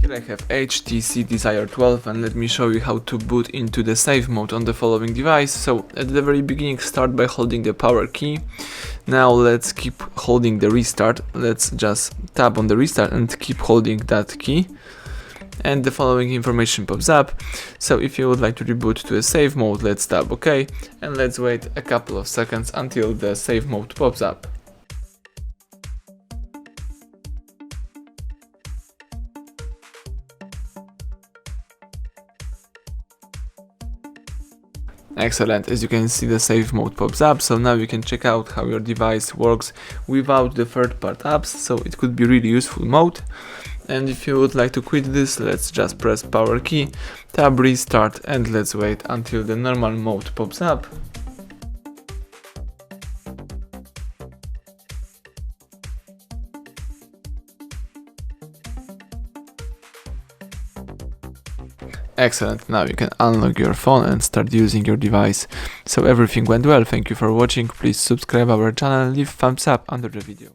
Here I have HTC Desire 12 and let me show you how to boot into the safe mode on the following device. So at the very beginning, start by holding the power key. Now let's keep holding the restart. Let's just tap on the restart and keep holding that key. And the following information pops up. So if you would like to reboot to a safe mode, let's tap OK and let's wait a couple of seconds until the safe mode pops up. Excellent, as you can see the safe mode pops up, so now you can check out how your device works without the third-party apps, so it could be really useful mode. And if you would like to quit this, let's just press power key, tap restart and let's wait until the normal mode pops up. Excellent, now you can unlock your phone and start using your device. So everything went well, thank you for watching, please subscribe our channel, leave thumbs up under the video.